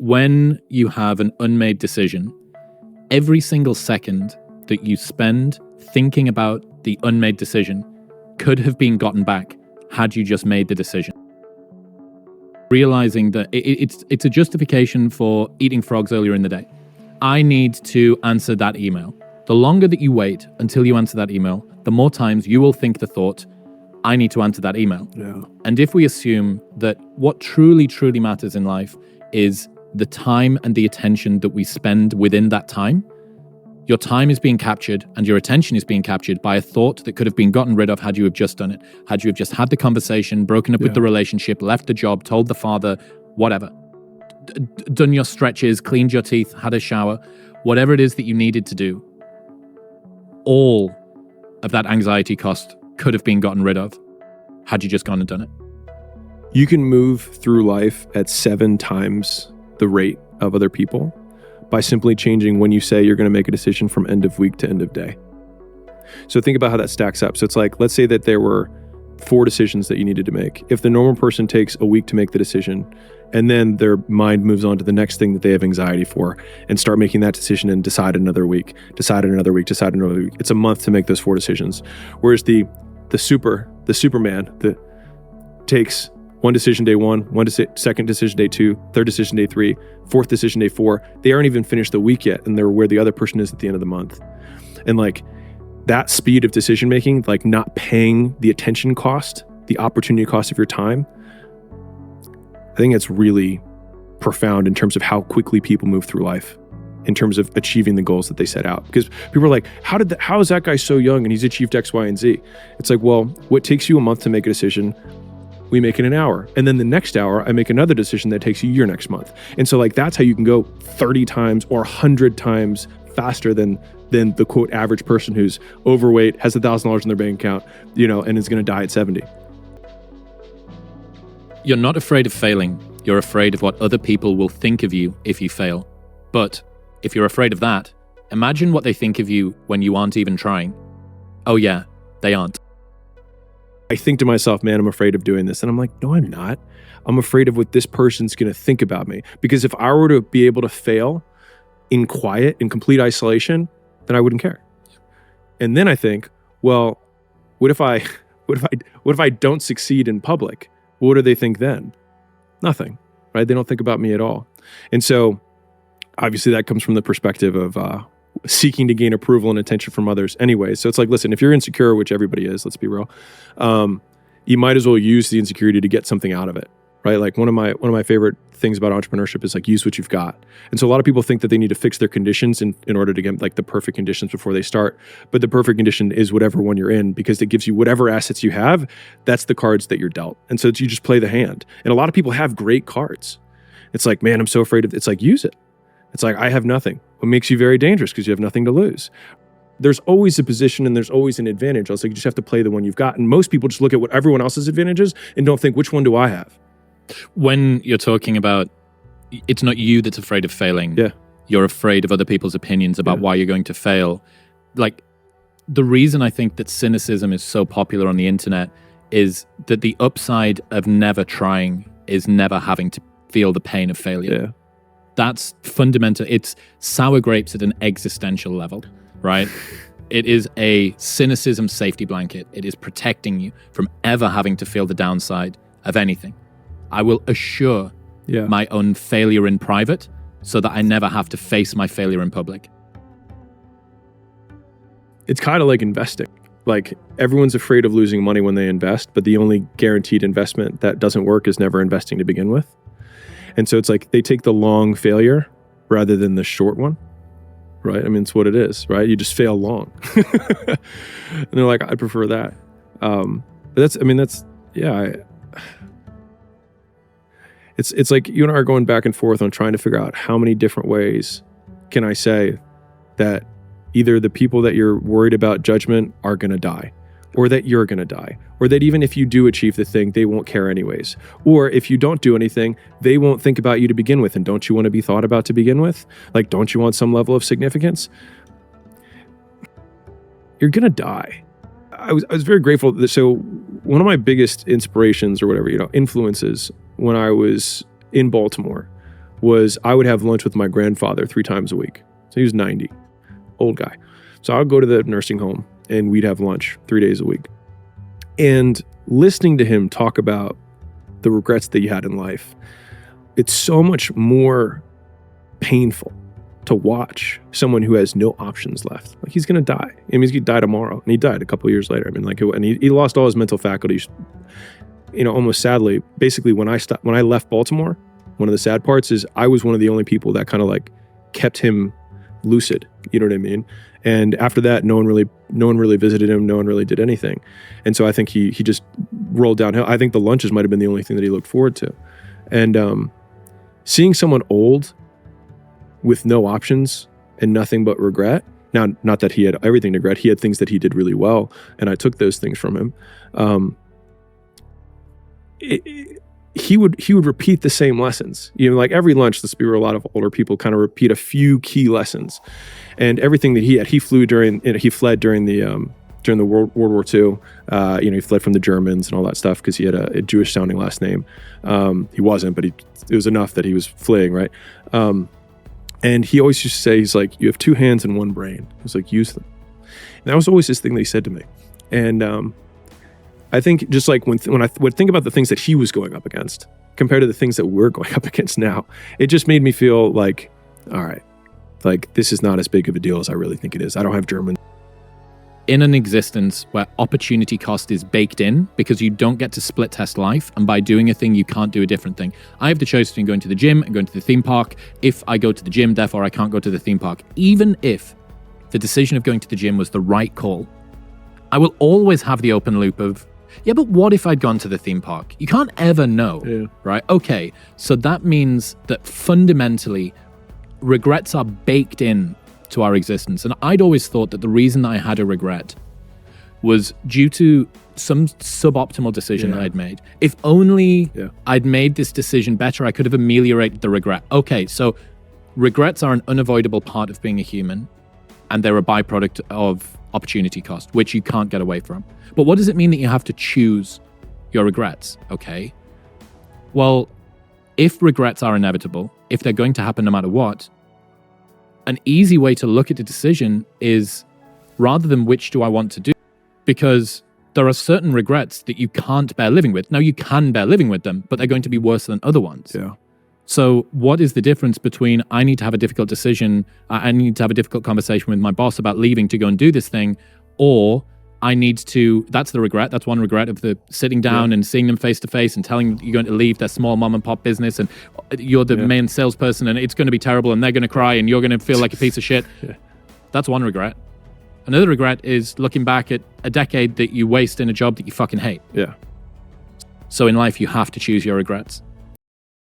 when you have an unmade decision, every single second that you spend thinking about the unmade decision could have been gotten back had you just made the decision. Realizing that it's a justification for eating frogs earlier in the day. I need to answer that email. The longer that you wait until you answer that email, the more times you will think the thought, I need to answer that email. Yeah. And if we assume that what truly, truly matters in life is the time and the attention that we spend within that time, your time is being captured and your attention is being captured by a thought that could have been gotten rid of had you have just done it. Had you have just had the conversation, broken up with the relationship, left the job, told the father, whatever. Done your stretches, cleaned your teeth, had a shower, whatever it is that you needed to do. All of that anxiety cost could have been gotten rid of had you just gone and done it. You can move through life at 7 times the rate of other people by simply changing when you say you're going to make a decision from end of week to end of day. So think about how that stacks up. So it's like, let's say that there were 4 decisions that you needed to make. If the normal person takes a week to make the decision, and then their mind moves on to the next thing that they have anxiety for and start making that decision and decide another week, decide another week, decide another week. It's a month to make those 4 decisions. Whereas the Superman that takes one decision day 1, second decision day 2, third decision day 3, fourth decision day 4, they aren't even finished the week yet, and they're where the other person is at the end of the month. And like that speed of decision making, like not paying the attention cost, the opportunity cost of your time, I think it's really profound in terms of how quickly people move through life, in terms of achieving the goals that they set out. Because people are like, how is that guy so young and he's achieved X, Y, and Z? It's like, well, what takes you a month to make a decision, we make in an hour. And then the next hour, I make another decision that takes you your next month. And so like, that's how you can go 30 times or 100 times faster than the quote average person who's overweight, has $1,000 in their bank account, and is going to die at 70. You're not afraid of failing. You're afraid of what other people will think of you if you fail. But if you're afraid of that, imagine what they think of you when you aren't even trying. Oh yeah, they aren't. I think to myself, man, I'm afraid of doing this. And I'm like, no, I'm not. I'm afraid of what this person's going to think about me. Because if I were to be able to fail in quiet, in complete isolation, then I wouldn't care. And then I think, well, what if I don't succeed in public? What do they think then? Nothing, right? They don't think about me at all. And so obviously that comes from the perspective of seeking to gain approval and attention from others anyway. So it's like, listen, if you're insecure, which everybody is, let's be real, you might as well use the insecurity to get something out of it, right? Like one of my favorite things about entrepreneurship is like, use what you've got. And so a lot of people think that they need to fix their conditions in order to get like the perfect conditions before they start. But the perfect condition is whatever one you're in, because it gives you whatever assets you have. That's the cards that you're dealt. And so you just play the hand. And a lot of people have great cards. It's like, man, I'm so afraid of, it's like, use it. It's like, I have nothing. What makes you very dangerous because you have nothing to lose. There's always a position and there's always an advantage. I was like, you just have to play the one you've got. And most people just look at what everyone else's advantages and don't think, which one do I have? When you're talking about, it's not you that's afraid of failing. Yeah. You're afraid of other people's opinions about why you're going to fail. Like, the reason I think that cynicism is so popular on the internet is that the upside of never trying is never having to feel the pain of failure. Yeah. That's fundamental. It's sour grapes at an existential level, right? It is a cynicism safety blanket. It is protecting you from ever having to feel the downside of anything. I will assure my own failure in private so that I never have to face my failure in public. It's kind of like investing. Like, everyone's afraid of losing money when they invest, but the only guaranteed investment that doesn't work is never investing to begin with. And so it's like they take the long failure rather than the short one, right? I mean, it's what it is, right? You just fail long. And they're like, I prefer that. But it's like you and I are going back and forth on trying to figure out how many different ways can I say that either the people that you're worried about judgment are going to die, or that you're going to die, or that even if you do achieve the thing, they won't care anyways. Or if you don't do anything, they won't think about you to begin with. And don't you want to be thought about to begin with? Like, don't you want some level of significance? You're going to die. I was very grateful. So one of my biggest inspirations or whatever, influences when I was in Baltimore was I would have lunch with my grandfather 3 times a week. So he was 90, old guy. So I would go to the nursing home and we'd have lunch 3 days a week. And listening to him talk about the regrets that he had in life, it's so much more painful to watch someone who has no options left. Like, he's going to die. I mean, he's going to die tomorrow. And he died a couple of years later. I mean, like, and he lost all his mental faculties, you know, almost sadly. Basically, when I left Baltimore, one of the sad parts is I was one of the only people that kind of like kept him lucid. You know what I mean? And after that, no one really visited him. No one really did anything. And so I think he just rolled downhill. I think the lunches might have been the only thing that he looked forward to. And seeing someone old with no options and nothing but regret. Now, not that he had everything to regret. He had things that he did really well, and I took those things from him. He would repeat the same lessons. You know, like every lunch, let's be real, a lot of older people kind of repeat a few key lessons, and everything that he had. He fled during the World War II. You know, he fled from the Germans and all that stuff because he had a Jewish sounding last name. He wasn't, but it was enough that he was fleeing, right? And he always used to say, he's like, you have 2 hands and 1 brain. He was like, use them. And that was always this thing that he said to me. And I think just like when I would think about the things that he was going up against compared to the things that we're going up against now, it just made me feel like, all right, like this is not as big of a deal as I really think it is. I don't have German. In an existence where opportunity cost is baked in because you don't get to split test life, and by doing a thing, you can't do a different thing. I have the choice between going to the gym and going to the theme park. If I go to the gym, therefore I can't go to the theme park. Even if the decision of going to the gym was the right call, I will always have the open loop of, yeah, but what if I'd gone to the theme park? You can't ever know, right? Okay, so that means that fundamentally, regrets are baked in to our existence. And I'd always thought that the reason that I had a regret was due to some suboptimal decision I'd made. If only I'd made this decision better, I could have ameliorated the regret. Okay, so regrets are an unavoidable part of being a human, and they're a byproduct of opportunity cost, which you can't get away from. But what does it mean that you have to choose your regrets? Okay, well, if regrets are inevitable, if they're going to happen no matter what, an easy way to look at a decision is, rather than which do I want to do, because there are certain regrets that you can't bear living with. Now, you can bear living with them, but they're going to be worse than other ones. Yeah. So what is the difference between I need to have a difficult decision, I need to have a difficult conversation with my boss about leaving to go and do this thing, or I need to, that's the regret, that's one regret of the sitting down and seeing them face to face and telling them you're going to leave their small mom and pop business and you're the main salesperson and it's going to be terrible and they're going to cry and you're going to feel like a piece of shit. That's one regret. Another regret is looking back at a decade that you waste in a job that you fucking hate. Yeah. So in life, you have to choose your regrets.